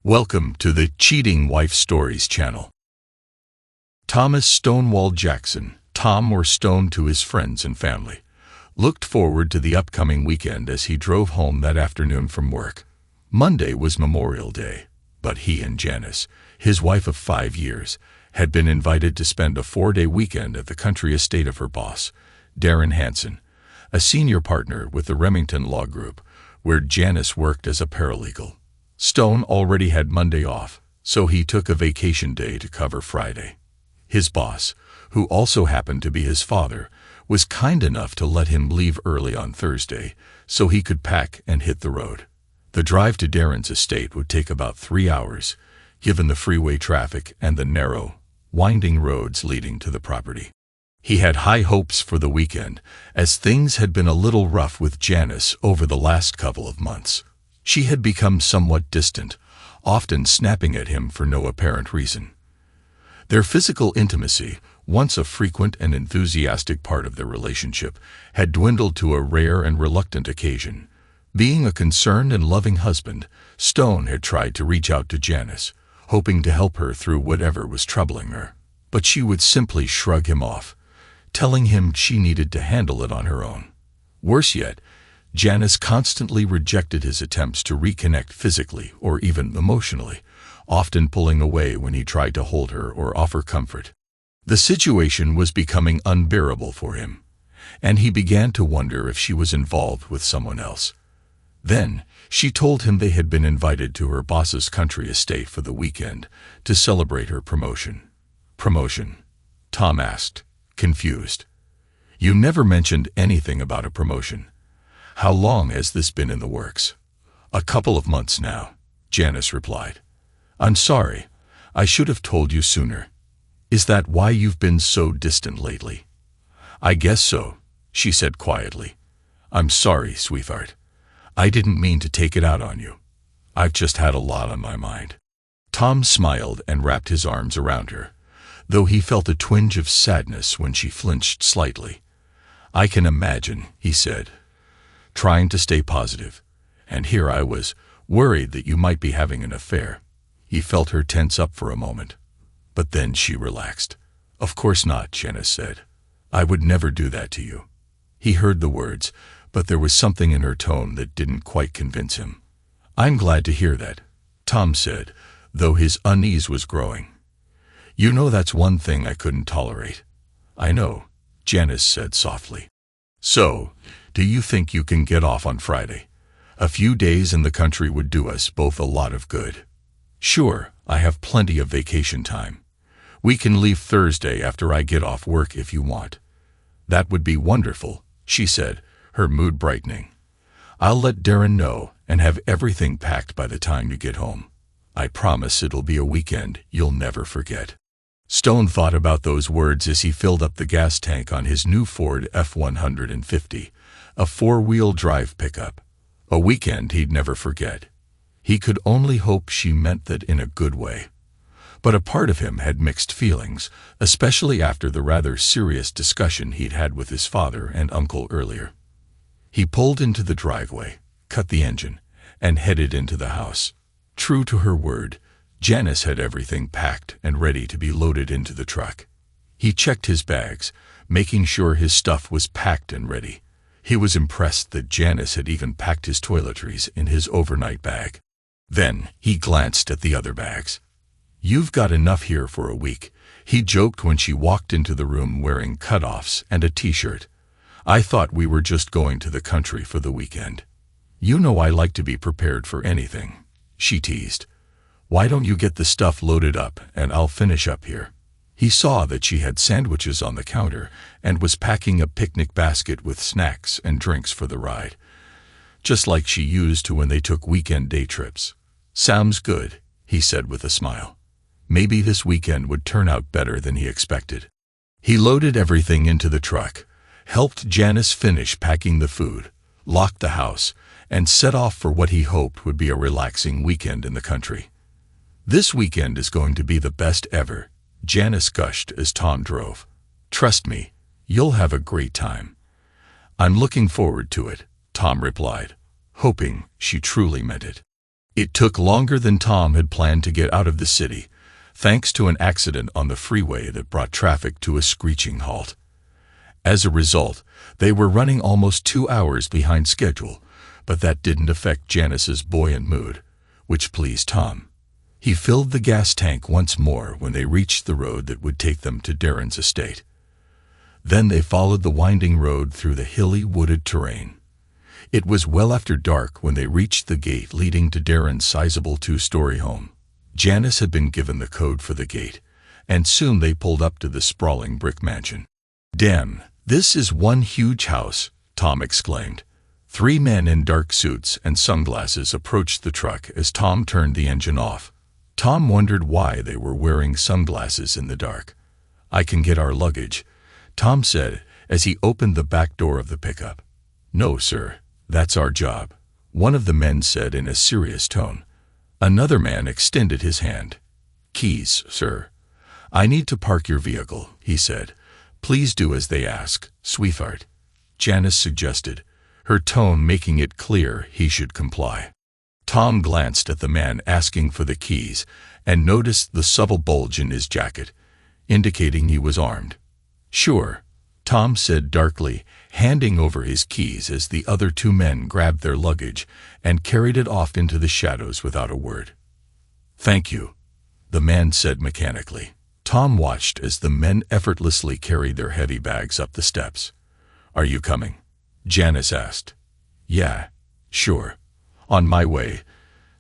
Welcome to the Cheating Wife Stories channel. Thomas Stonewall Jackson, Tom or Stone to his friends and family, looked forward to the upcoming weekend as he drove home that afternoon from work. Monday was Memorial Day, but he and Janice, his wife of 5 years, had been invited to spend a 4-day weekend at the country estate of her boss, Darren Hanson, a senior partner with the Remington Law Group, where Janice worked as a paralegal. Stone already had Monday off, so he took a vacation day to cover Friday. His boss, who also happened to be his father, was kind enough to let him leave early on Thursday so he could pack and hit the road. The drive to Darren's estate would take about 3 hours, given the freeway traffic and the narrow, winding roads leading to the property. He had high hopes for the weekend, as things had been a little rough with Janice over the last couple of months. She had become somewhat distant, often snapping at him for no apparent reason. Their physical intimacy, once a frequent and enthusiastic part of their relationship, had dwindled to a rare and reluctant occasion. Being a concerned and loving husband, Stone had tried to reach out to Janice, hoping to help her through whatever was troubling her. But she would simply shrug him off, telling him she needed to handle it on her own. Worse yet, Janice constantly rejected his attempts to reconnect physically or even emotionally, often pulling away when he tried to hold her or offer comfort. The situation was becoming unbearable for him, and he began to wonder if she was involved with someone else. Then, she told him they had been invited to her boss's country estate for the weekend to celebrate her promotion. Promotion? Tom asked, confused. You never mentioned anything about a promotion. How long has this been in the works? A couple of months now, Janice replied. I'm sorry, I should have told you sooner. Is that why you've been so distant lately? I guess so, she said quietly. I'm sorry, sweetheart. I didn't mean to take it out on you. I've just had a lot on my mind. Tom smiled and wrapped his arms around her, though he felt a twinge of sadness when she flinched slightly. I can imagine, he said, trying to stay positive, and here I was, worried that you might be having an affair. He felt her tense up for a moment, but then she relaxed. Of course not, Janice said. I would never do that to you. He heard the words, but there was something in her tone that didn't quite convince him. I'm glad to hear that, Tom said, though his unease was growing. You know that's one thing I couldn't tolerate. I know, Janice said softly. So, do you think you can get off on Friday? A few days in the country would do us both a lot of good. Sure, I have plenty of vacation time. We can leave Thursday after I get off work if you want. That would be wonderful, she said, her mood brightening. I'll let Darren know and have everything packed by the time you get home. I promise it'll be a weekend you'll never forget. Stone thought about those words as he filled up the gas tank on his new Ford F-150, a 4-wheel drive pickup. A weekend he'd never forget. He could only hope she meant that in a good way. But a part of him had mixed feelings, especially after the rather serious discussion he'd had with his father and uncle earlier. He pulled into the driveway, cut the engine, and headed into the house. True to her word, Janice had everything packed and ready to be loaded into the truck. He checked his bags, making sure his stuff was packed and ready. He was impressed that Janice had even packed his toiletries in his overnight bag. Then he glanced at the other bags. You've got enough here for a week, he joked when she walked into the room wearing cutoffs and a t-shirt. I thought we were just going to the country for the weekend. You know I like to be prepared for anything, she teased. Why don't you get the stuff loaded up and I'll finish up here? He saw that she had sandwiches on the counter and was packing a picnic basket with snacks and drinks for the ride, just like she used to when they took weekend day trips. Sounds good, he said with a smile. Maybe this weekend would turn out better than he expected. He loaded everything into the truck, helped Janice finish packing the food, locked the house, and set off for what he hoped would be a relaxing weekend in the country. This weekend is going to be the best ever, Janice gushed as Tom drove. Trust me, you'll have a great time. I'm looking forward to it, Tom replied, hoping she truly meant it. It took longer than Tom had planned to get out of the city, thanks to an accident on the freeway that brought traffic to a screeching halt. As a result, they were running almost 2 hours behind schedule, but that didn't affect Janice's buoyant mood, which pleased Tom. He filled the gas tank once more when they reached the road that would take them to Darren's estate. Then they followed the winding road through the hilly, wooded terrain. It was well after dark when they reached the gate leading to Darren's sizable 2-story home. Janice had been given the code for the gate, and soon they pulled up to the sprawling brick mansion. "Damn, this is one huge house," Tom exclaimed. 3 men in dark suits and sunglasses approached the truck as Tom turned the engine off. Tom wondered why they were wearing sunglasses in the dark. "I can get our luggage," Tom said as he opened the back door of the pickup. "No, sir, that's our job," one of the men said in a serious tone. Another man extended his hand. "Keys, sir." "I need to park your vehicle," he said. "Please do as they ask, sweetheart," Janice suggested, her tone making it clear he should comply. Tom glanced at the man asking for the keys and noticed the subtle bulge in his jacket, indicating he was armed. "Sure," Tom said darkly, handing over his keys as the other 2 men grabbed their luggage and carried it off into the shadows without a word. "Thank you," the man said mechanically. Tom watched as the men effortlessly carried their heavy bags up the steps. "Are you coming?" Janice asked. "Yeah, sure. On my way,"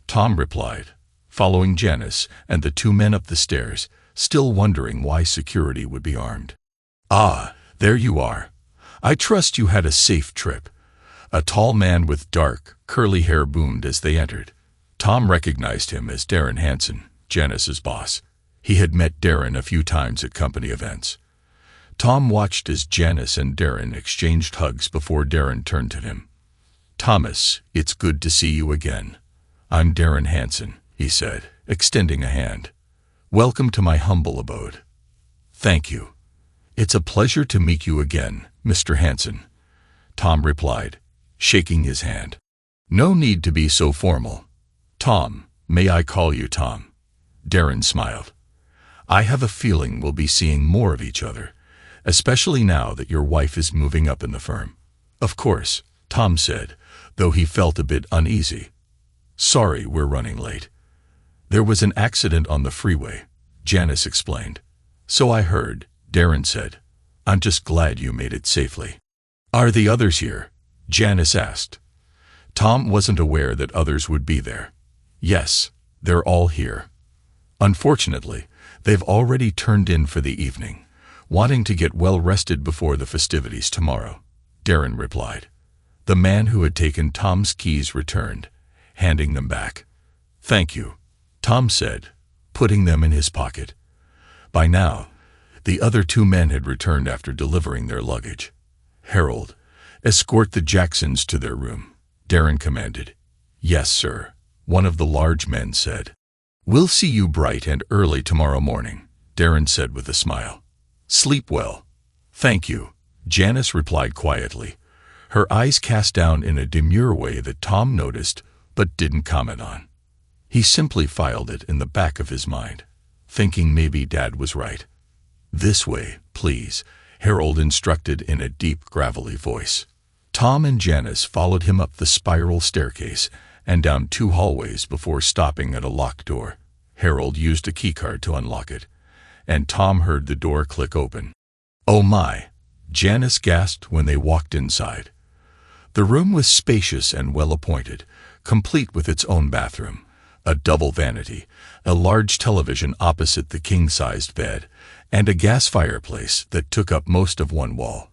Tom replied, following Janice and the 2 men up the stairs, still wondering why security would be armed. "Ah, there you are. I trust you had a safe trip," a tall man with dark, curly hair boomed as they entered. Tom recognized him as Darren Hansen, Janice's boss. He had met Darren a few times at company events. Tom watched as Janice and Darren exchanged hugs before Darren turned to him. "Thomas, it's good to see you again. I'm Darren Hansen," he said, extending a hand. "Welcome to my humble abode." "Thank you. It's a pleasure to meet you again, Mr. Hansen," Tom replied, shaking his hand. "No need to be so formal. Tom, may I call you Tom?" Darren smiled. "I have a feeling we'll be seeing more of each other, especially now that your wife is moving up in the firm." "Of course," Tom said, though he felt a bit uneasy. "Sorry we're running late." "There was an accident on the freeway," Janice explained. "So I heard," Darren said. "I'm just glad you made it safely." "Are the others here?" Janice asked. Tom wasn't aware that others would be there. "Yes, they're all here. Unfortunately, they've already turned in for the evening, wanting to get well rested before the festivities tomorrow," Darren replied. The man who had taken Tom's keys returned, handing them back. "Thank you," Tom said, putting them in his pocket. By now, the other 2 men had returned after delivering their luggage. "Harold, escort the Jacksons to their room," Darren commanded. "Yes, sir," one of the large men said. "We'll see you bright and early tomorrow morning," Darren said with a smile. "Sleep well." "Thank you," Janice replied quietly, her eyes cast down in a demure way that Tom noticed but didn't comment on. He simply filed it in the back of his mind, thinking maybe Dad was right. "This way, please," Harold instructed in a deep, gravelly voice. Tom and Janice followed him up the spiral staircase and down 2 hallways before stopping at a locked door. Harold used a keycard to unlock it, and Tom heard the door click open. "Oh my!" Janice gasped when they walked inside. The room was spacious and well-appointed, complete with its own bathroom, a double vanity, a large television opposite the king-sized bed, and a gas fireplace that took up most of one wall.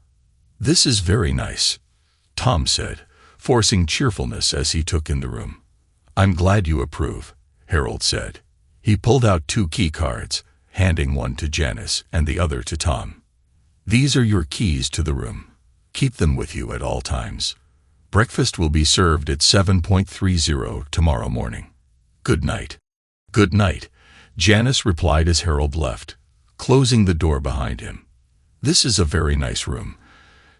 "This is very nice," Tom said, forcing cheerfulness as he took in the room. "I'm glad you approve," Harold said. He pulled out 2 key cards, handing one to Janice and the other to Tom. "These are your keys to the room. Keep them with you at all times. Breakfast will be served at 7:30 tomorrow morning. Good night." "Good night," Janice replied as Harold left, closing the door behind him. "This is a very nice room,"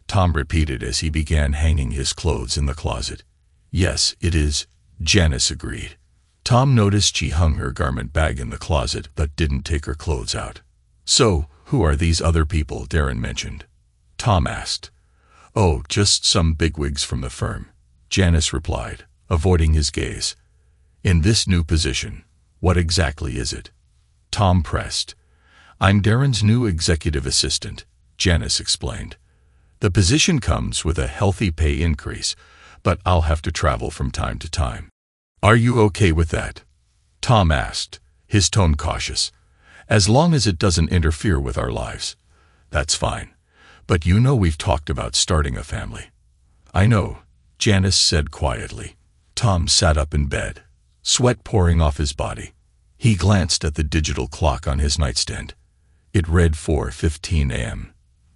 Tom repeated as he began hanging his clothes in the closet. "Yes, it is," Janice agreed. Tom noticed she hung her garment bag in the closet but didn't take her clothes out. "So, who are these other people Darren mentioned?" Tom asked. "Oh, just some bigwigs from the firm," Janice replied, avoiding his gaze. "In this new position, what exactly is it?" Tom pressed. "I'm Darren's new executive assistant," Janice explained. "The position comes with a healthy pay increase, but I'll have to travel from time to time." "Are you okay with that?" Tom asked, his tone cautious. "As long as it doesn't interfere with our lives, that's fine. But you know we've talked about starting a family." "I know," Janice said quietly. Tom sat up in bed, sweat pouring off his body. He glanced at the digital clock on his nightstand. It read 4:15 a.m.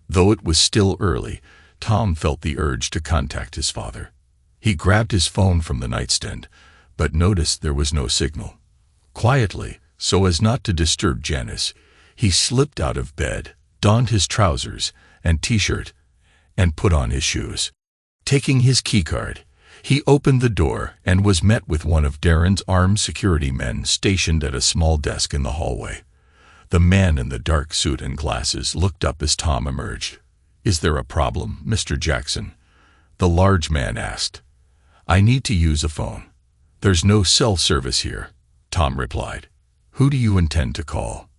Though it was still early, Tom felt the urge to contact his father. He grabbed his phone from the nightstand, but noticed there was no signal. Quietly, so as not to disturb Janice, he slipped out of bed, donned his trousers and t-shirt, and put on his shoes. Taking his keycard, he opened the door and was met with one of Darren's armed security men stationed at a small desk in the hallway. The man in the dark suit and glasses looked up as Tom emerged. "Is there a problem, Mr. Jackson?" the large man asked. "I need to use a phone." "There's no cell service here," Tom replied. "Who do you intend to call?"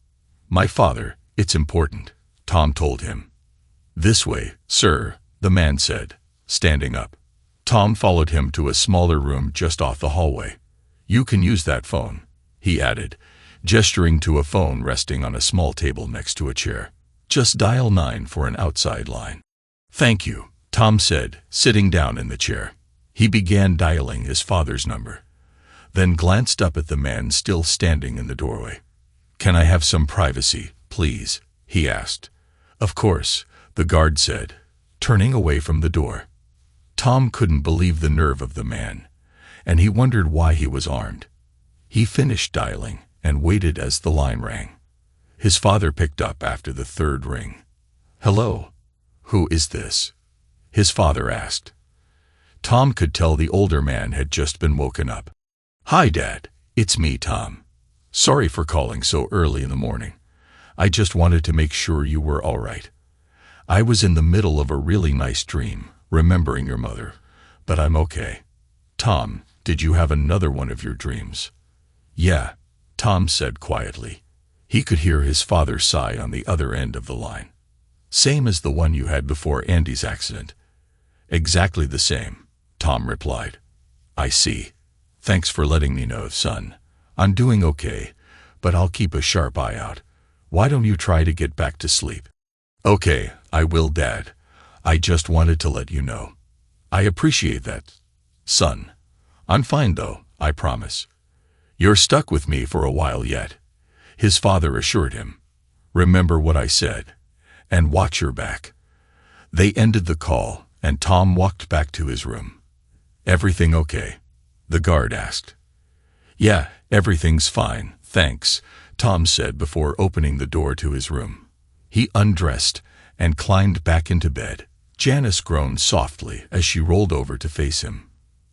"My father, it's important," Tom told him. "This way, sir," the man said, standing up. Tom followed him to a smaller room just off the hallway. "You can use that phone," he added, gesturing to a phone resting on a small table next to a chair. "Just dial 9 for an outside line." "Thank you," Tom said, sitting down in the chair. He began dialing his father's number, then glanced up at the man still standing in the doorway. "Can I have some privacy, please?" he asked. "Of course," the guard said, turning away from the door. Tom couldn't believe the nerve of the man, and he wondered why he was armed. He finished dialing and waited as the line rang. His father picked up after the third ring. "Hello? Who is this?" his father asked. Tom could tell the older man had just been woken up. "Hi, Dad. It's me, Tom. Sorry for calling so early in the morning. I just wanted to make sure you were all right. I was in the middle of a really nice dream, remembering your mother, but I'm okay." "Tom, did you have another one of your dreams?" "Yeah," Tom said quietly. He could hear his father sigh on the other end of the line. "Same as the one you had before Andy's accident." "Exactly the same," Tom replied. "I see. Thanks for letting me know, son. I'm doing okay, but I'll keep a sharp eye out. Why don't you try to get back to sleep?" "Okay, I will, Dad. I just wanted to let you know." "I appreciate that, son. I'm fine though, I promise." "You're stuck with me for a while yet," his father assured him. "Remember what I said, and watch your back." They ended the call, and Tom walked back to his room. "Everything okay?" the guard asked. "Yeah, everything's fine, thanks," Tom said before opening the door to his room. He undressed and climbed back into bed. Janice groaned softly as she rolled over to face him.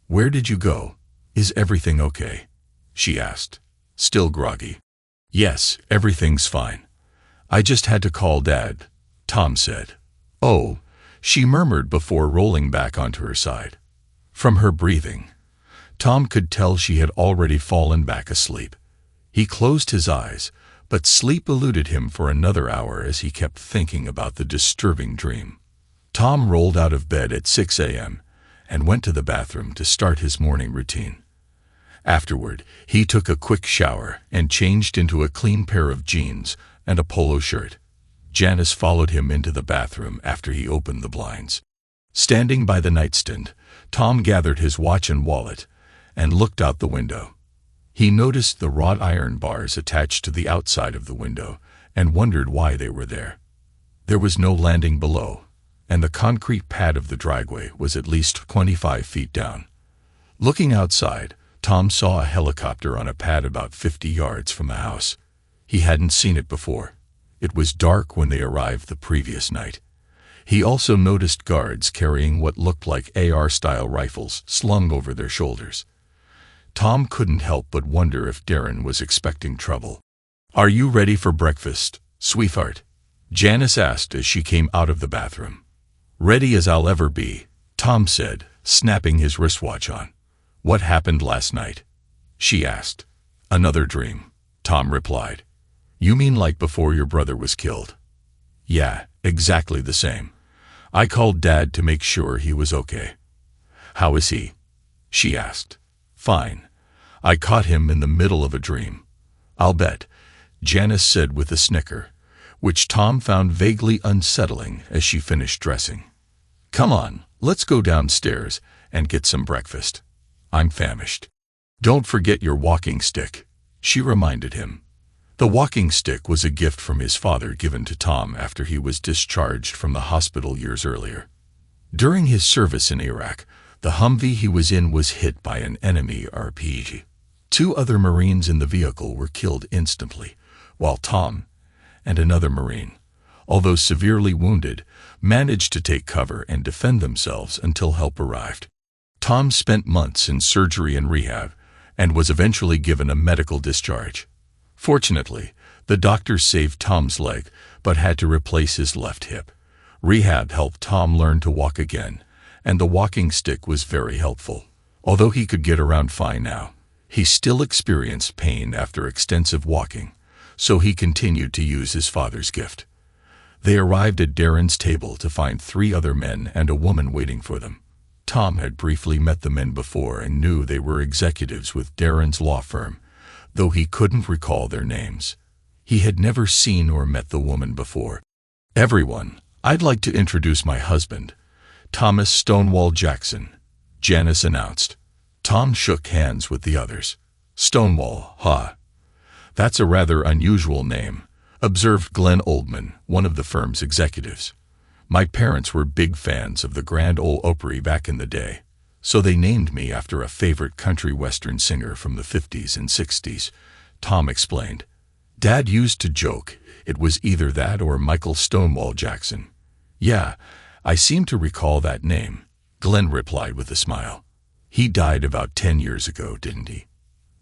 "Where did you go? Is everything okay?" she asked, still groggy. "Yes, everything's fine. I just had to call Dad," Tom said. "Oh," she murmured before rolling back onto her side. From her breathing, Tom could tell she had already fallen back asleep. He closed his eyes, but sleep eluded him for another hour as he kept thinking about the disturbing dream. Tom rolled out of bed at 6 a.m. and went to the bathroom to start his morning routine. Afterward, he took a quick shower and changed into a clean pair of jeans and a polo shirt. Janice followed him into the bathroom after he opened the blinds. Standing by the nightstand, Tom gathered his watch and wallet and looked out the window. He noticed the wrought iron bars attached to the outside of the window and wondered why they were there. There was no landing below, and the concrete pad of the driveway was at least 25 feet down. Looking outside, Tom saw a helicopter on a pad about 50 yards from the house. He hadn't seen it before. It was dark when they arrived the previous night. He also noticed guards carrying what looked like AR-style rifles slung over their shoulders. Tom couldn't help but wonder if Darren was expecting trouble. "Are you ready for breakfast, sweetheart?" Janice asked as she came out of the bathroom. "Ready as I'll ever be," Tom said, snapping his wristwatch on. "What happened last night?" she asked. "Another dream," Tom replied. "You mean like before your brother was killed?" "Yeah, exactly the same. I called Dad to make sure he was okay." "How is he?" she asked. "Fine. I caught him in the middle of a dream." "I'll bet," Janice said with a snicker, which Tom found vaguely unsettling as she finished dressing. "Come on, let's go downstairs and get some breakfast. I'm famished." "Don't forget your walking stick," she reminded him. The walking stick was a gift from his father given to Tom after he was discharged from the hospital years earlier. During his service in Iraq, the Humvee he was in was hit by an enemy RPG. 2 other Marines in the vehicle were killed instantly, while Tom and another Marine, although severely wounded, managed to take cover and defend themselves until help arrived. Tom spent months in surgery and rehab and was eventually given a medical discharge. Fortunately, the doctors saved Tom's leg but had to replace his left hip. Rehab helped Tom learn to walk again, and the walking stick was very helpful. Although he could get around fine now, he still experienced pain after extensive walking, so he continued to use his father's gift. They arrived at Darren's table to find 3 other men and a woman waiting for them. Tom had briefly met the men before and knew they were executives with Darren's law firm, though he couldn't recall their names. He had never seen or met the woman before. "Everyone, I'd like to introduce my husband, Thomas Stonewall Jackson," Janice announced. Tom shook hands with the others. "Stonewall, huh? That's a rather unusual name," observed Glenn Oldman, one of the firm's executives. "My parents were big fans of the Grand Ole Opry back in the day, so they named me after a favorite country western singer from the 50s and 60s, Tom explained. "Dad used to joke it was either that or Michael Stonewall Jackson." "Yeah, I seem to recall that name," Glenn replied with a smile. "He died about 10 years ago, didn't he?"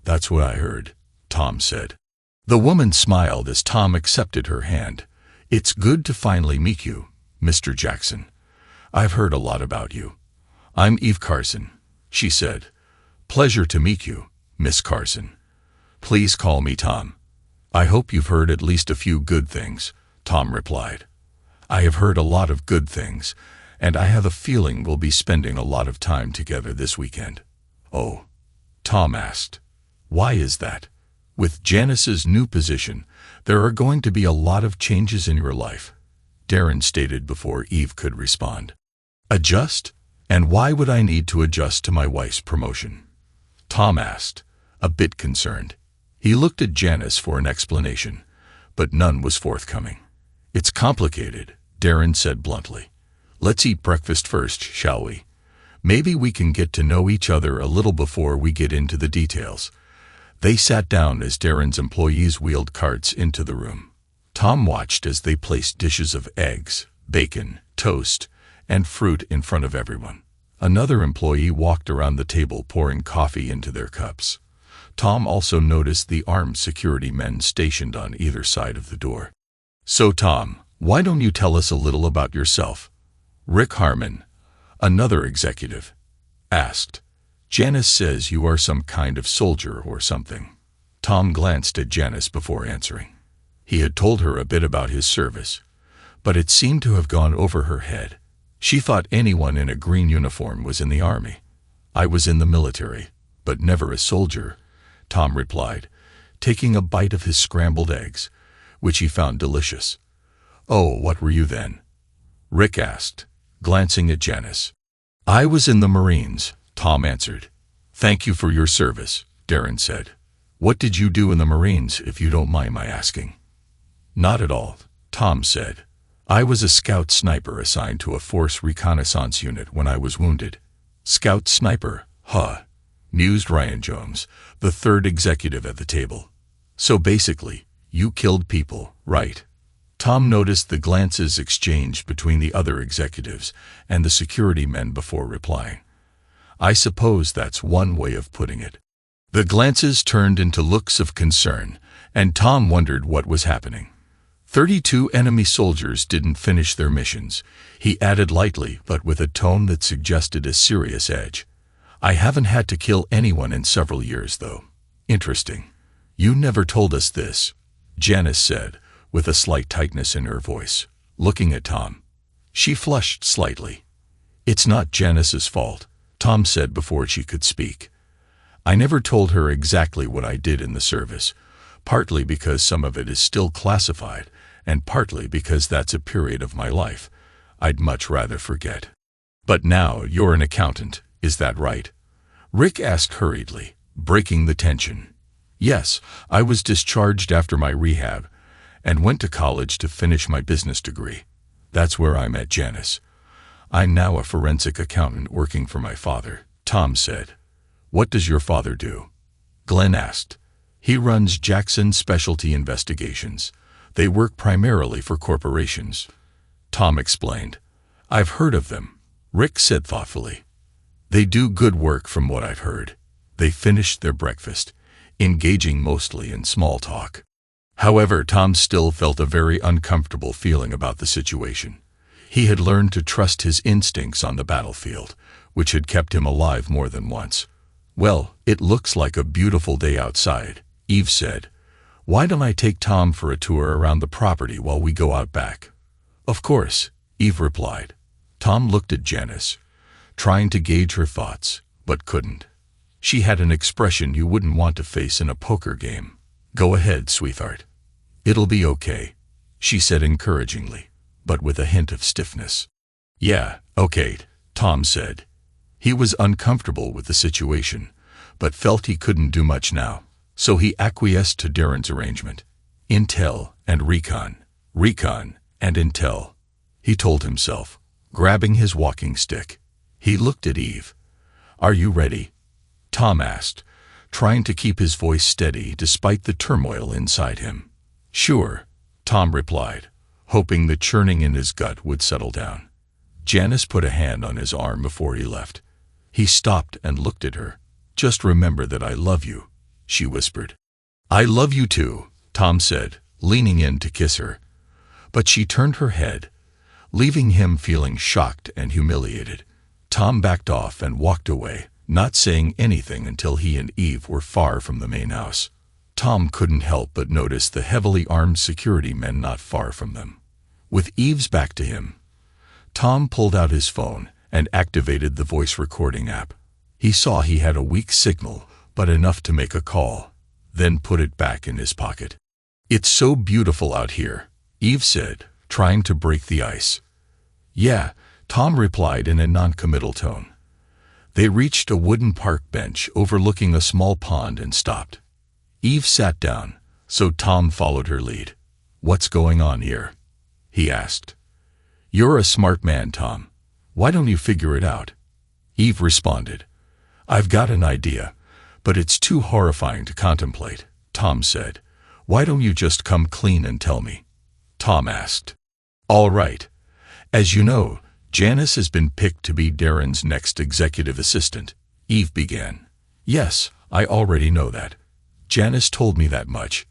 "That's what I heard," Tom said. The woman smiled as Tom accepted her hand. "It's good to finally meet you, Mr. Jackson. I've heard a lot about you." "I'm Eve Carson," she said. "Pleasure to meet you, Miss Carson. Please call me Tom." "I hope you've heard at least a few good things," Tom replied. "I have heard a lot of good things, and I have a feeling we'll be spending a lot of time together this weekend." "Oh?" Tom asked. "Why is that?" "With Janice's new position, there are going to be a lot of changes in your life," Darren stated before Eve could respond. "Adjust? And why would I need to adjust to my wife's promotion?" Tom asked, a bit concerned. He looked at Janice for an explanation, but none was forthcoming. "It's complicated," Darren said bluntly. "Let's eat breakfast first, shall we? Maybe we can get to know each other a little before we get into the details." They sat down as Darren's employees wheeled carts into the room. Tom watched as they placed dishes of eggs, bacon, toast, and fruit in front of everyone. Another employee walked around the table pouring coffee into their cups. Tom also noticed the armed security men stationed on either side of the door. "So Tom, why don't you tell us a little about yourself?" Rick Harmon, another executive, asked. "Janice says you are some kind of soldier or something." Tom glanced at Janice before answering. He had told her a bit about his service, but it seemed to have gone over her head. She thought anyone in a green uniform was in the army. "I was in the military, but never a soldier," Tom replied, taking a bite of his scrambled eggs, which he found delicious. "Oh, what were you then?" Rick asked, glancing at Janice. "I was in the Marines," Tom answered. "Thank you for your service," Darren said. "What did you do in the Marines, if you don't mind my asking?" "Not at all," Tom said. "I was a scout sniper assigned to a force reconnaissance unit when I was wounded." "Scout sniper, huh?" mused Ryan Jones, the third executive at the table. "So basically, you killed people, right?" Tom noticed the glances exchanged between the other executives and the security men before replying. "I suppose that's one way of putting it." The glances turned into looks of concern, and Tom wondered what was happening. 32 enemy soldiers didn't finish their missions, he added lightly but with a tone that suggested a serious edge. I haven't had to kill anyone in several years, though. Interesting. You never told us this, Janice said, with a slight tightness in her voice, looking at Tom. She flushed slightly. It's not Janice's fault, Tom said before she could speak. I never told her exactly what I did in the service, partly because some of it is still classified, and partly because that's a period of my life I'd much rather forget. But now you're an accountant, is that right? Rick asked hurriedly, breaking the tension. Yes, I was discharged after my rehab, and went to college to finish my business degree. That's where I met Janice. I'm now a forensic accountant working for my father, Tom said. What does your father do? Glenn asked. He runs Jackson Specialty Investigations. They work primarily for corporations. Tom explained. I've heard of them, Rick said thoughtfully. They do good work from what I've heard. They finished their breakfast, engaging mostly in small talk. However, Tom still felt a very uncomfortable feeling about the situation. He had learned to trust his instincts on the battlefield, which had kept him alive more than once. Well, it looks like a beautiful day outside, Eve said. Why don't I take Tom for a tour around the property while we go out back? Of course, Eve replied. Tom looked at Janice, trying to gauge her thoughts, but couldn't. She had an expression you wouldn't want to face in a poker game. Go ahead, sweetheart. It'll be okay, she said encouragingly, but with a hint of stiffness. Yeah, okay, Tom said. He was uncomfortable with the situation, but felt he couldn't do much now, so he acquiesced to Darren's arrangement. Intel and recon and intel, he told himself, grabbing his walking stick. He looked at Eve. Are you ready? Tom asked, trying to keep his voice steady despite the turmoil inside him. Sure, Tom replied, hoping the churning in his gut would settle down. Janice put a hand on his arm before he left. He stopped and looked at her. Just remember that I love you, she whispered. I love you too, Tom said, leaning in to kiss her. But she turned her head, leaving him feeling shocked and humiliated. Tom backed off and walked away, not saying anything until he and Eve were far from the main house. Tom couldn't help but notice the heavily armed security men not far from them. With Eve's back to him, Tom pulled out his phone and activated the voice recording app. He saw he had a weak signal, but enough to make a call, then put it back in his pocket. It's so beautiful out here, Eve said, trying to break the ice. Yeah, Tom replied in a non-committal tone. They reached a wooden park bench overlooking a small pond and stopped. Eve sat down, so Tom followed her lead. What's going on here? He asked. You're a smart man, Tom. Why don't you figure it out? Eve responded. I've got an idea, but it's too horrifying to contemplate, Tom said. Why don't you just come clean and tell me? Tom asked. All right. As you know, Janice has been picked to be Darren's next executive assistant, Eve began. Yes, I already know that. Janice told me that much.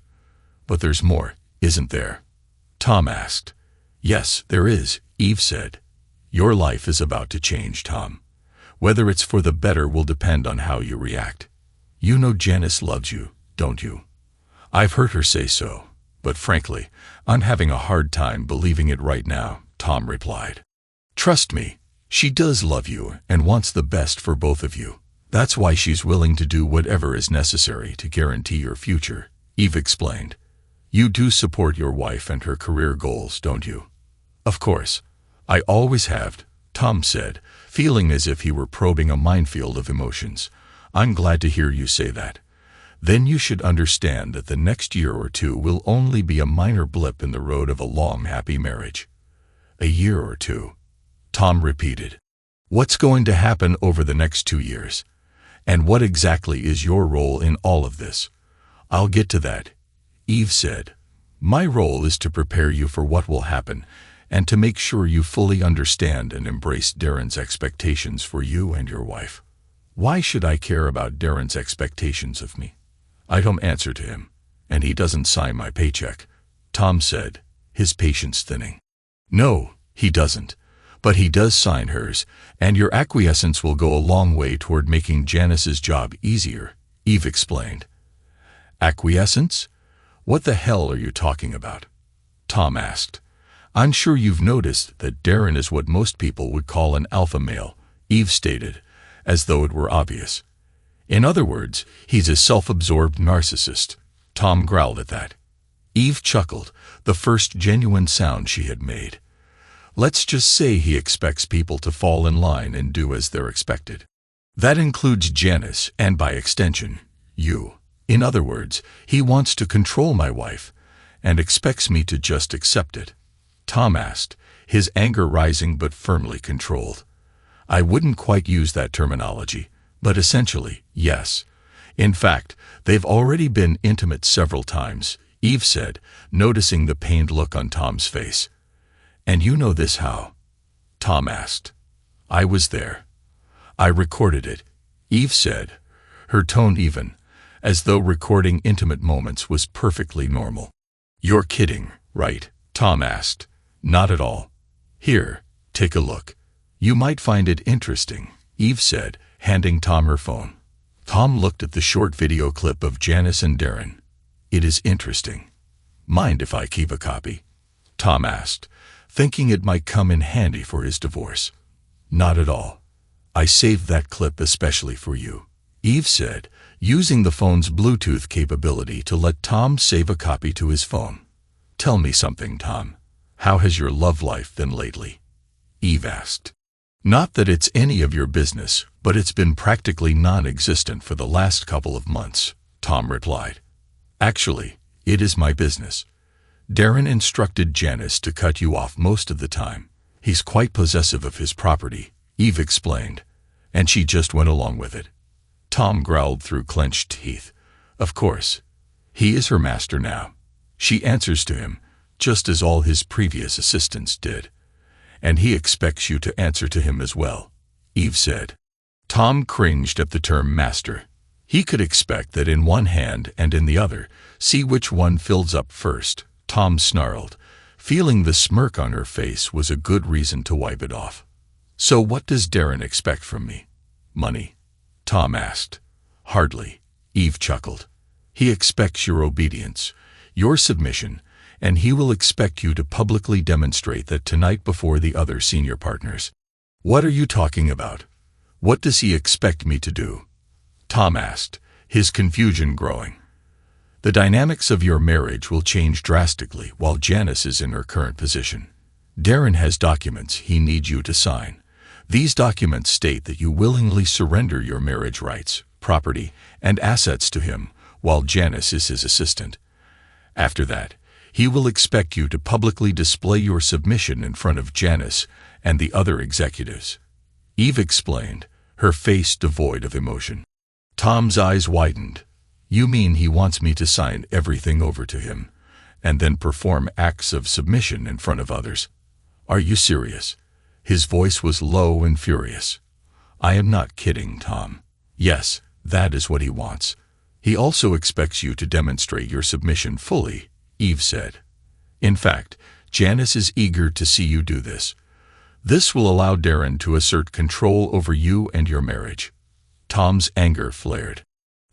But there's more, isn't there? Tom asked. Yes, there is, Eve said. Your life is about to change, Tom. Whether it's for the better will depend on how you react. You know Janice loves you, don't you? I've heard her say so, but frankly, I'm having a hard time believing it right now, Tom replied. Trust me, she does love you and wants the best for both of you. That's why she's willing to do whatever is necessary to guarantee your future, Eve explained. You do support your wife and her career goals, don't you? Of course. I always have, Tom said, feeling as if he were probing a minefield of emotions. I'm glad to hear you say that. Then you should understand that the next year or two will only be a minor blip in the road of a long, happy marriage. A year or two, Tom repeated. What's going to happen over the next 2 years? And what exactly is your role in all of this? I'll get to that, Eve said. My role is to prepare you for what will happen and to make sure you fully understand and embrace Darren's expectations for you and your wife. Why should I care about Darren's expectations of me? I don't answer to him, and he doesn't sign my paycheck, Tom said, his patience thinning. No, he doesn't, but he does sign hers, and your acquiescence will go a long way toward making Janice's job easier, Eve explained. Acquiescence? What the hell are you talking about? Tom asked. I'm sure you've noticed that Darren is what most people would call an alpha male, Eve stated, as though it were obvious. In other words, he's a self-absorbed narcissist. Tom growled at that. Eve chuckled, the first genuine sound she had made. Let's just say he expects people to fall in line and do as they're expected. That includes Janice and, by extension, you. In other words, he wants to control my wife and expects me to just accept it. Tom asked, his anger rising but firmly controlled. I wouldn't quite use that terminology, but essentially, yes. In fact, they've already been intimate several times, Eve said, noticing the pained look on Tom's face. And you know this how? Tom asked. I was there. I recorded it, Eve said, her tone even, as though recording intimate moments was perfectly normal. You're kidding, right? Tom asked. Not at all. Here, take a look. You might find it interesting, Eve said, handing Tom her phone. Tom looked at the short video clip of Janice and Darren. It is interesting. Mind if I keep a copy? Tom asked, thinking it might come in handy for his divorce. Not at all. I saved that clip especially for you, Eve said, using the phone's Bluetooth capability to let Tom save a copy to his phone. Tell me something, Tom. How has your love life been lately? Eve asked. Not that it's any of your business, but it's been practically non-existent for the last couple of months, Tom replied. Actually, it is my business. Darren instructed Janice to cut you off most of the time. He's quite possessive of his property, Eve explained, and she just went along with it. Tom growled through clenched teeth. Of course. He is her master now. She answers to him, just as all his previous assistants did. And he expects you to answer to him as well, Eve said. Tom cringed at the term master. He could expect that in one hand and in the other, see which one fills up first. Tom snarled, feeling the smirk on her face was a good reason to wipe it off. So what does Darren expect from me? Money? Tom asked. Hardly, Eve chuckled. He expects your obedience, your submission, and he will expect you to publicly demonstrate that tonight before the other senior partners. What are you talking about? What does he expect me to do? Tom asked, his confusion growing. The dynamics of your marriage will change drastically while Janice is in her current position. Darren has documents he needs you to sign. These documents state that you willingly surrender your marriage rights, property, and assets to him while Janice is his assistant. After that, he will expect you to publicly display your submission in front of Janice and the other executives. Eve explained, her face devoid of emotion. Tom's eyes widened. You mean he wants me to sign everything over to him, and then perform acts of submission in front of others? Are you serious? His voice was low and furious. I am not kidding, Tom. Yes, that is what he wants. He also expects you to demonstrate your submission fully, Eve said. In fact, Janice is eager to see you do this. This will allow Darren to assert control over you and your marriage. Tom's anger flared.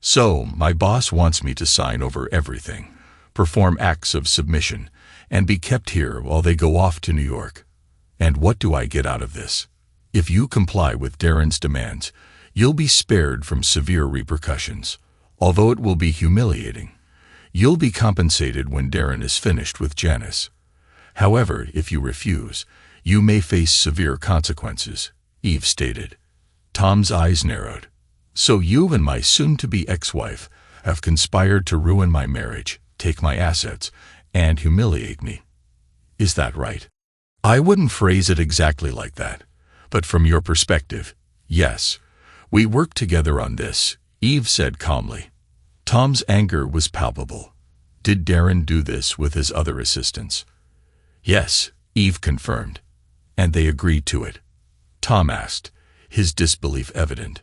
So, my boss wants me to sign over everything, perform acts of submission, and be kept here while they go off to New York. And what do I get out of this? If you comply with Darren's demands, you'll be spared from severe repercussions, although it will be humiliating. You'll be compensated when Darren is finished with Janice. However, if you refuse, you may face severe consequences, Eve stated. Tom's eyes narrowed. So you and my soon-to-be ex-wife have conspired to ruin my marriage, take my assets, and humiliate me. Is that right? I wouldn't phrase it exactly like that, but from your perspective, yes. We worked together on this, Eve said calmly. Tom's anger was palpable. Did Darren do this with his other assistants? Yes, Eve confirmed. And they agreed to it? Tom asked, his disbelief evident.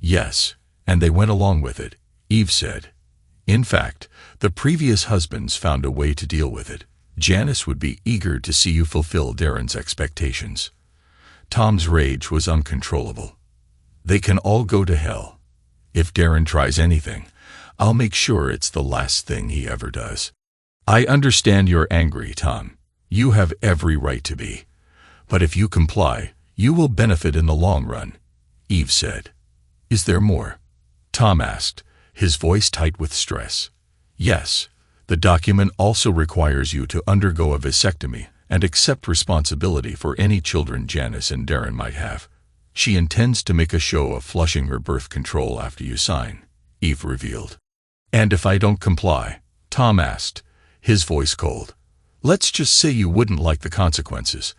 Yes, and they went along with it, Eve said. In fact, the previous husbands found a way to deal with it. Janice would be eager to see you fulfill Darren's expectations. Tom's rage was uncontrollable. They can all go to hell. If Darren tries anything, I'll make sure it's the last thing he ever does. I understand you're angry, Tom. You have every right to be. But if you comply, you will benefit in the long run, Eve said. Is there more? Tom asked, his voice tight with stress. Yes, the document also requires you to undergo a vasectomy and accept responsibility for any children Janice and Darren might have. She intends to make a show of flushing her birth control after you sign, Eve revealed. And if I don't comply? Tom asked, his voice cold. Let's just say you wouldn't like the consequences.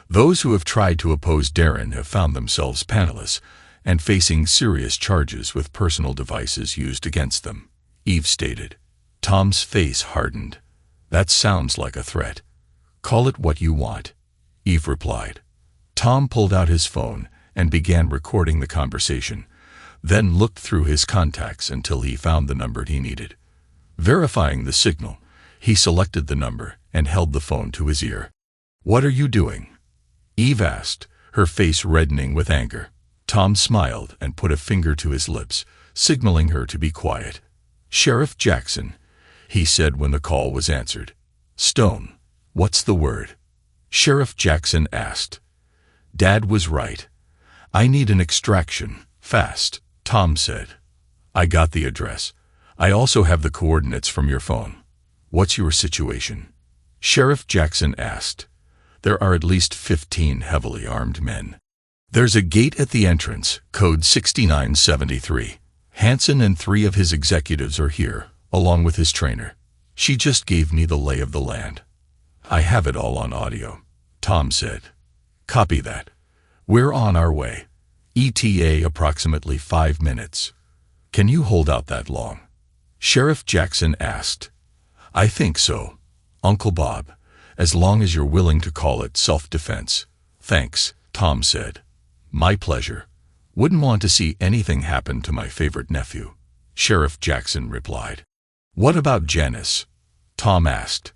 Those who have tried to oppose Darren have found themselves penniless and facing serious charges with personal devices used against them, Eve stated. Tom's face hardened. That sounds like a threat. Call it what you want, Eve replied. Tom pulled out his phone and began recording the conversation, then looked through his contacts until he found the number he needed. Verifying the signal, he selected the number and held the phone to his ear. What are you doing? Eve asked, her face reddening with anger. Tom smiled and put a finger to his lips, signaling her to be quiet. Sheriff Jackson, he said when the call was answered. Stone, what's the word? Sheriff Jackson asked. Dad was right. I need an extraction, fast, Tom said. I got the address. I also have the coordinates from your phone. What's your situation? Sheriff Jackson asked. There are at least 15 heavily armed men. There's a gate at the entrance, code 6973. Hanson and 3 of his executives are here, along with his trainer. She just gave me the lay of the land. I have it all on audio, Tom said. Copy that. We're on our way. ETA approximately 5 minutes. Can you hold out that long? Sheriff Jackson asked. I think so, Uncle Bob, as long as you're willing to call it self-defense. Thanks, Tom said. My pleasure. Wouldn't want to see anything happen to my favorite nephew, Sheriff Jackson replied. What about Janice? Tom asked.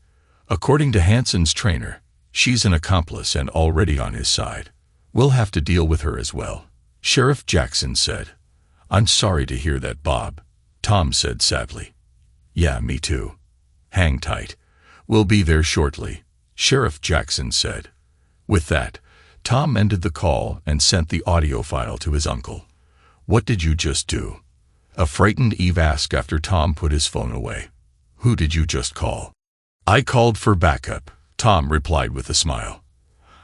According to Hanson's trainer, she's an accomplice and already on his side. We'll have to deal with her as well, Sheriff Jackson said. I'm sorry to hear that, Bob, Tom said sadly. Yeah, me too. Hang tight. We'll be there shortly, Sheriff Jackson said. With that, Tom ended the call and sent the audio file to his uncle. What did you just do? A frightened Eve asked after Tom put his phone away. Who did you just call? I called for backup, Tom replied with a smile.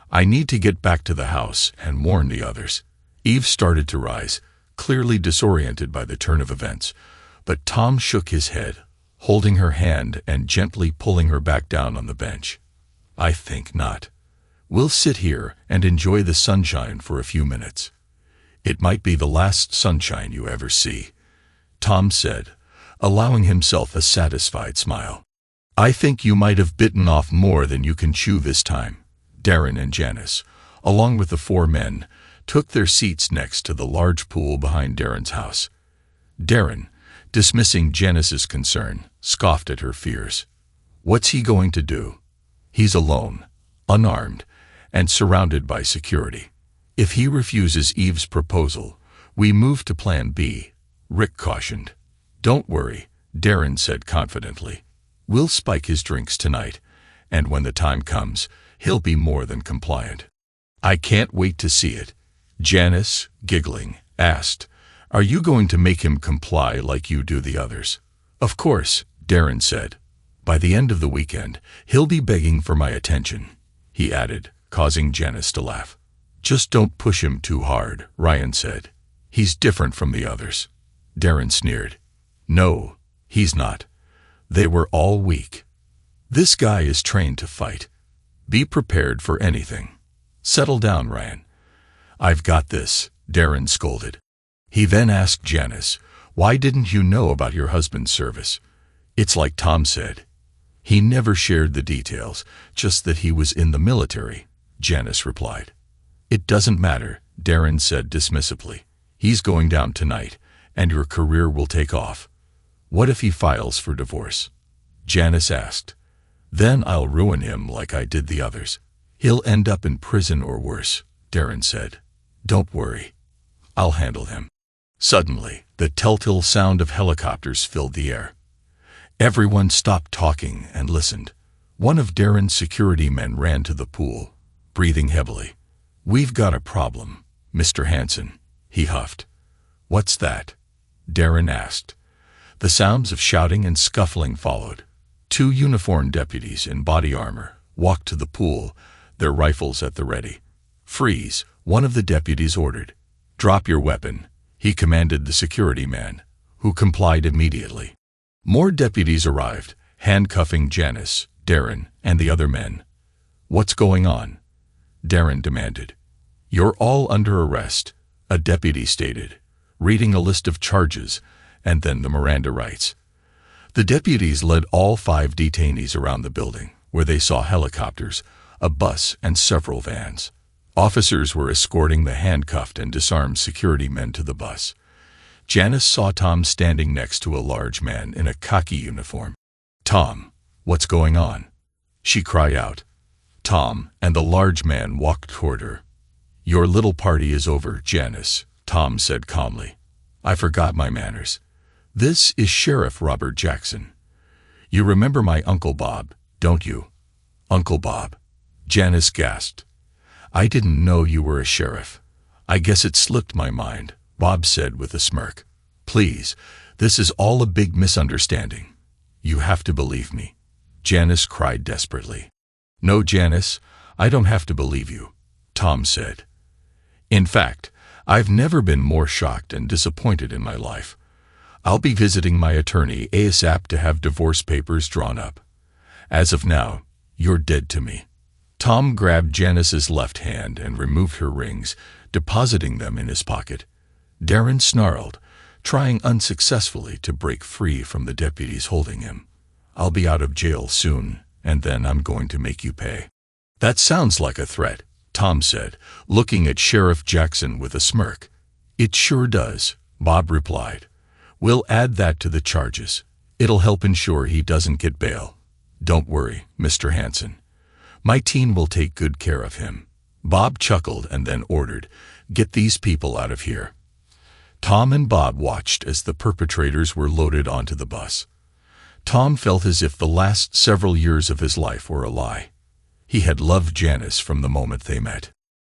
I need to get back to the house and warn the others. Eve started to rise, clearly disoriented by the turn of events, but Tom shook his head, holding her hand and gently pulling her back down on the bench. I think not. We'll sit here and enjoy the sunshine for a few minutes. It might be the last sunshine you ever see, Tom said, allowing himself a satisfied smile. I think you might have bitten off more than you can chew this time. Darren and Janice, along with the 4 men, took their seats next to the large pool behind Darren's house. Darren, dismissing Janice's concern, scoffed at her fears. What's he going to do? He's alone, unarmed, and surrounded by security. If he refuses Eve's proposal, we move to Plan B, Rick cautioned. Don't worry, Darren said confidently. We'll spike his drinks tonight, and when the time comes, he'll be more than compliant. I can't wait to see it. Janice, giggling, asked, Are you going to make him comply like you do the others? Of course, Darren said. By the end of the weekend, he'll be begging for my attention, he added, causing Janice to laugh. Just don't push him too hard, Ryan said. He's different from the others. Darren sneered. No, he's not. They were all weak. This guy is trained to fight. Be prepared for anything. Settle down, Ryan. I've got this, Darren scolded. He then asked Janice, Why didn't you know about your husband's service? It's like Tom said. He never shared the details, just that he was in the military, Janice replied. It doesn't matter, Darren said dismissively. He's going down tonight, and your career will take off. What if he files for divorce? Janice asked. Then I'll ruin him like I did the others. He'll end up in prison or worse, Darren said. Don't worry. I'll handle him. Suddenly, the telltale sound of helicopters filled the air. Everyone stopped talking and listened. One of Darren's security men ran to the pool, breathing heavily. We've got a problem, Mr. Hansen, he huffed. What's that? Darren asked. The sounds of shouting and scuffling followed. 2 uniformed deputies in body armor walked to the pool, their rifles at the ready. Freeze, one of the deputies ordered. Drop your weapon, he commanded the security man, who complied immediately. More deputies arrived, handcuffing Janice, Darren, and the other men. What's going on? Darren demanded. You're all under arrest, a deputy stated, reading a list of charges, and then the Miranda rights. The deputies led all 5 detainees around the building, where they saw helicopters, a bus, and several vans. Officers were escorting the handcuffed and disarmed security men to the bus. Janice saw Tom standing next to a large man in a khaki uniform. Tom, what's going on? She cried out. Tom and the large man walked toward her. Your little party is over, Janice, Tom said calmly. I forgot my manners. This is Sheriff Robert Jackson. You remember my Uncle Bob, don't you? Uncle Bob. Janice gasped. I didn't know you were a sheriff. I guess it slipped my mind, Bob said with a smirk. Please, this is all a big misunderstanding. You have to believe me. Janice cried desperately. No, Janice, I don't have to believe you, Tom said. In fact, I've never been more shocked and disappointed in my life. I'll be visiting my attorney ASAP to have divorce papers drawn up. As of now, you're dead to me. Tom grabbed Janice's left hand and removed her rings, depositing them in his pocket. Darren snarled, trying unsuccessfully to break free from the deputies holding him. I'll be out of jail soon, and then I'm going to make you pay. That sounds like a threat, Tom said, looking at Sheriff Jackson with a smirk. It sure does, Bob replied. We'll add that to the charges. It'll help ensure he doesn't get bail. Don't worry, Mr. Hansen. My team will take good care of him. Bob chuckled and then ordered, Get these people out of here. Tom and Bob watched as the perpetrators were loaded onto the bus. Tom felt as if the last several years of his life were a lie. He had loved Janice from the moment they met.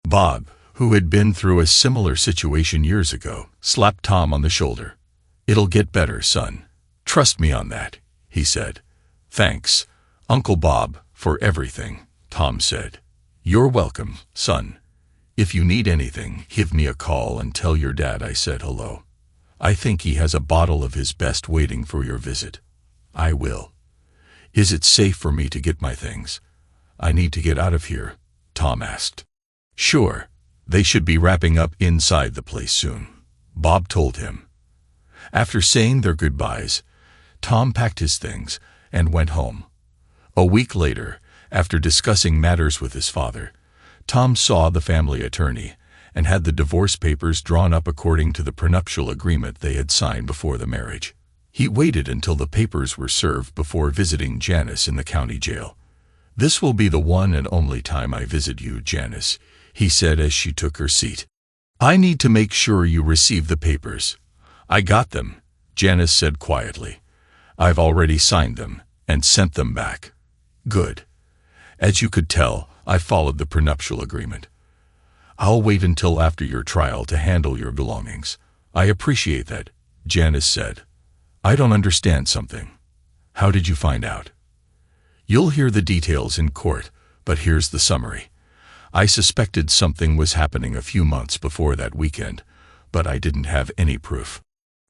Bob, who had been through a similar situation years ago, slapped Tom on the shoulder. It'll get better, son. Trust me on that, he said. Thanks, Uncle Bob, for everything, Tom said. You're welcome, son. If you need anything, give me a call and tell your dad I said hello. I think he has a bottle of his best waiting for your visit. I will. Is it safe for me to get my things? I need to get out of here, Tom asked. Sure. They should be wrapping up inside the place soon, Bob told him. After saying their goodbyes, Tom packed his things and went home. A week later, after discussing matters with his father, Tom saw the family attorney and had the divorce papers drawn up according to the prenuptial agreement they had signed before the marriage. He waited until the papers were served before visiting Janice in the county jail. This will be the one and only time I visit you, Janice, he said as she took her seat. I need to make sure you receive the papers. I got them, Janice said quietly. I've already signed them and sent them back. Good. As you could tell, I followed the prenuptial agreement. I'll wait until after your trial to handle your belongings. I appreciate that, Janice said. I don't understand something. How did you find out? You'll hear the details in court, but here's the summary. I suspected something was happening a few months before that weekend, but I didn't have any proof.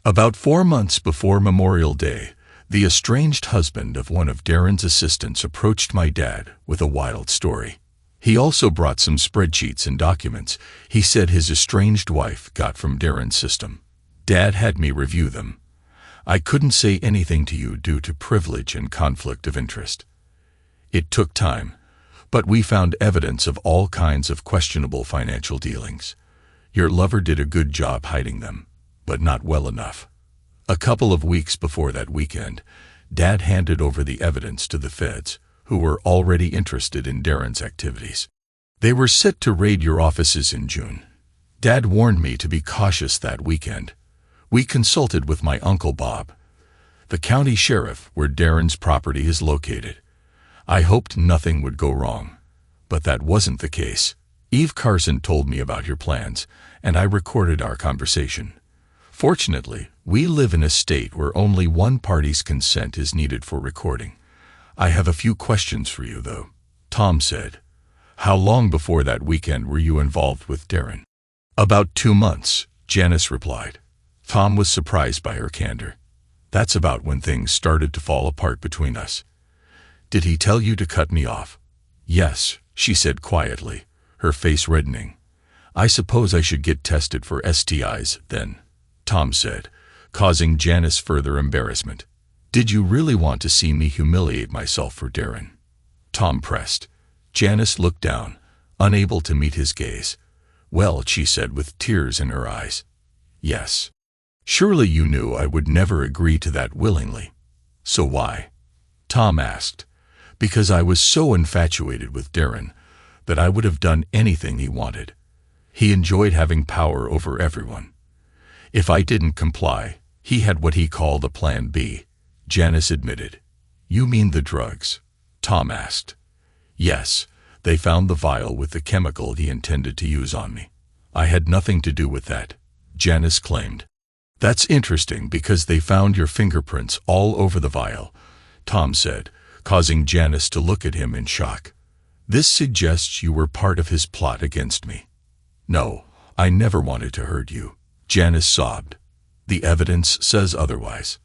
About 4 months before Memorial Day, the estranged husband of one of Darren's assistants approached my dad with a wild story. He also brought some spreadsheets and documents he said his estranged wife got from Darren's system. Dad had me review them. I couldn't say anything to you due to privilege and conflict of interest. It took time, but we found evidence of all kinds of questionable financial dealings. Your lover did a good job hiding them, but not well enough. A couple of weeks before that weekend, Dad handed over the evidence to the feds, who were already interested in Darren's activities. They were set to raid your offices in June. Dad warned me to be cautious that weekend. We consulted with my Uncle Bob, the county sheriff where Darren's property is located. I hoped nothing would go wrong, but that wasn't the case. Eve Carson told me about your plans, and I recorded our conversation. Fortunately, we live in a state where only one party's consent is needed for recording. I have a few questions for you, though, Tom said. How long before that weekend were you involved with Darren? About 2 months, Janice replied. Tom was surprised by her candor. That's about when things started to fall apart between us. Did he tell you to cut me off? Yes, she said quietly, her face reddening. I suppose I should get tested for STIs then, Tom said, causing Janice further embarrassment. Did you really want to see me humiliate myself for Darren? Tom pressed. Janice looked down, unable to meet his gaze. Well, she said with tears in her eyes. Yes. Surely you knew I would never agree to that willingly. So why? Tom asked. Because I was so infatuated with Darren that I would have done anything he wanted. He enjoyed having power over everyone. If I didn't comply, he had what he called a plan B, Janice admitted. You mean the drugs? Tom asked. Yes, they found the vial with the chemical he intended to use on me. I had nothing to do with that, Janice claimed. That's interesting because they found your fingerprints all over the vial, Tom said, causing Janice to look at him in shock. This suggests you were part of his plot against me. No, I never wanted to hurt you, Janice sobbed. The evidence says otherwise.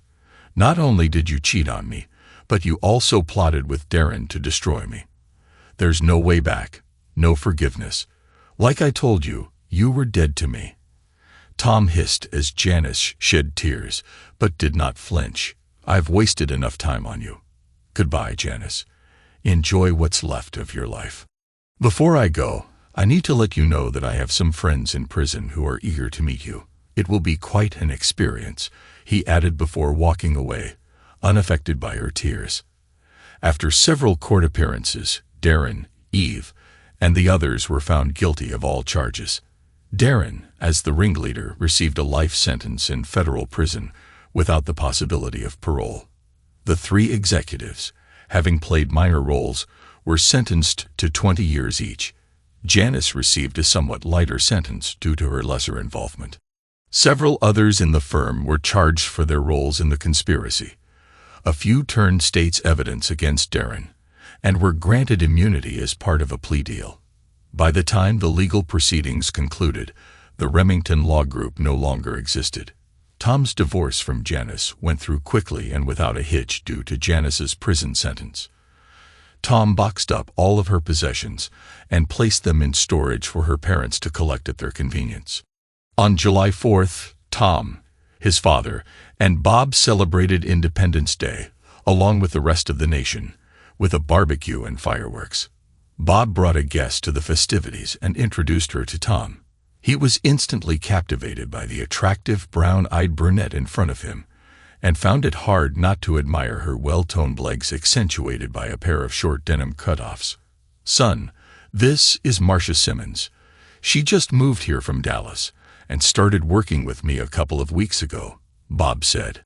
Not only did you cheat on me, but you also plotted with Darren to destroy me. There's no way back, no forgiveness. Like I told you, you were dead to me. Tom hissed as Janice shed tears, but did not flinch. I've wasted enough time on you. Goodbye, Janice. Enjoy what's left of your life. Before I go, I need to let you know that I have some friends in prison who are eager to meet you. It will be quite an experience, he added before walking away, unaffected by her tears. After several court appearances, Darren, Eve, and the others were found guilty of all charges. Darren, as the ringleader, received a life sentence in federal prison without the possibility of parole. The 3 executives, having played minor roles, were sentenced to 20 years each. Janice received a somewhat lighter sentence due to her lesser involvement. Several others in the firm were charged for their roles in the conspiracy. A few turned state's evidence against Darren and were granted immunity as part of a plea deal. By the time the legal proceedings concluded, the Remington Law Group no longer existed. Tom's divorce from Janice went through quickly and without a hitch due to Janice's prison sentence. Tom boxed up all of her possessions and placed them in storage for her parents to collect at their convenience. On July 4th, Tom, his father, and Bob celebrated Independence Day, along with the rest of the nation, with a barbecue and fireworks. Bob brought a guest to the festivities and introduced her to Tom. He was instantly captivated by the attractive brown-eyed brunette in front of him, and found it hard not to admire her well-toned legs accentuated by a pair of short denim cutoffs. Son, this is Marcia Simmons. She just moved here from Dallas and started working with me a couple of weeks ago, Bob said.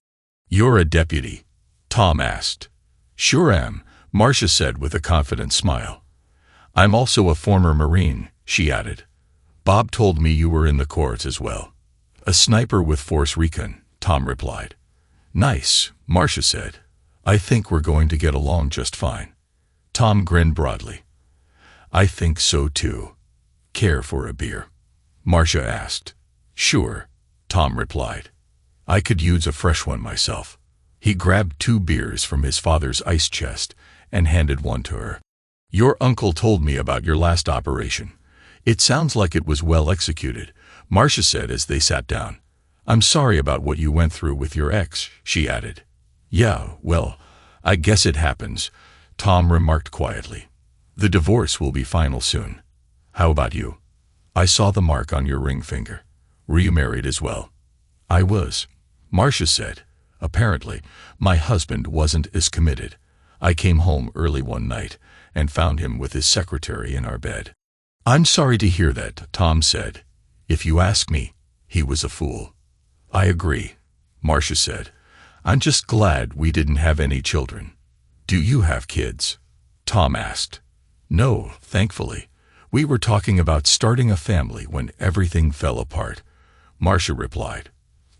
You're a deputy? Tom asked. Sure am, Marcia said with a confident smile. I'm also a former Marine, she added. Bob told me you were in the courts as well. A sniper with Force Recon, Tom replied. Nice, Marcia said. I think we're going to get along just fine. Tom grinned broadly. I think so too. Care for a beer? Marcia asked. Sure, Tom replied. I could use a fresh one myself. He grabbed 2 beers from his father's ice chest and handed one to her. Your uncle told me about your last operation. It sounds like it was well executed, Marcia said as they sat down. I'm sorry about what you went through with your ex, she added. Yeah, well, I guess it happens, Tom remarked quietly. The divorce will be final soon. How about you? I saw the mark on your ring finger. Were you married as well? I was, Marcia said. Apparently, my husband wasn't as committed. I came home early one night and found him with his secretary in our bed. I'm sorry to hear that, Tom said. If you ask me, he was a fool. I agree, Marcia said. I'm just glad we didn't have any children. Do you have kids? Tom asked. No, thankfully. We were talking about starting a family when everything fell apart, Marcia replied.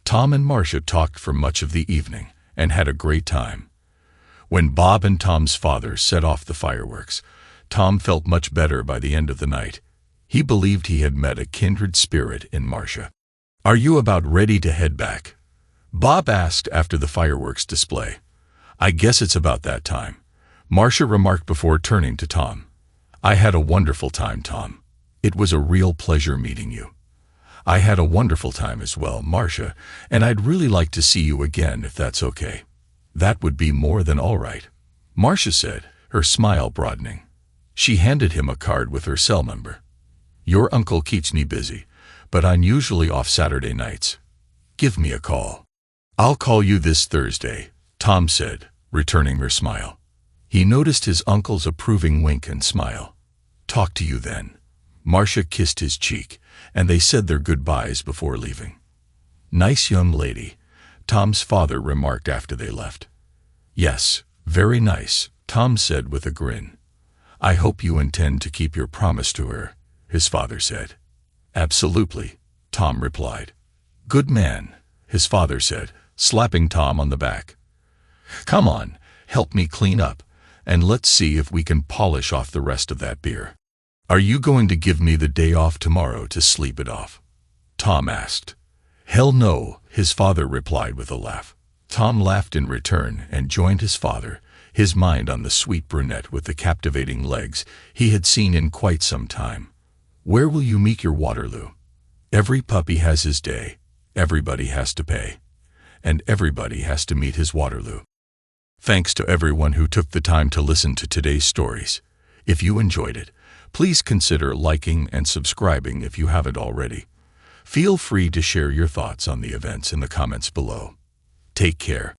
Tom and Marcia talked for much of the evening and had a great time. When Bob and Tom's father set off the fireworks, Tom felt much better by the end of the night. He believed he had met a kindred spirit in Marcia. Are you about ready to head back? Bob asked after the fireworks display. I guess it's about that time, Marcia remarked before turning to Tom. I had a wonderful time, Tom. It was a real pleasure meeting you. I had a wonderful time as well, Marcia, and I'd really like to see you again if that's okay. That would be more than all right, Marcia said, her smile broadening. She handed him a card with her cell number. Your uncle keeps me busy, but I'm usually off Saturday nights. Give me a call. I'll call you this Thursday, Tom said, returning her smile. He noticed his uncle's approving wink and smile. Talk to you then. Marcia kissed his cheek, and they said their goodbyes before leaving. Nice young lady, Tom's father remarked after they left. Yes, very nice, Tom said with a grin. I hope you intend to keep your promise to her, his father said. Absolutely, Tom replied. Good man, his father said, slapping Tom on the back. Come on, help me clean up, and let's see if we can polish off the rest of that beer. Are you going to give me the day off tomorrow to sleep it off? Tom asked. Hell no, his father replied with a laugh. Tom laughed in return and joined his father, his mind on the sweet brunette with the captivating legs he had seen in quite some time. Where will you meet your Waterloo? Every puppy has his day, everybody has to pay, and everybody has to meet his Waterloo. Thanks to everyone who took the time to listen to today's stories. If you enjoyed it, please consider liking and subscribing if you haven't already. Feel free to share your thoughts on the events in the comments below. Take care.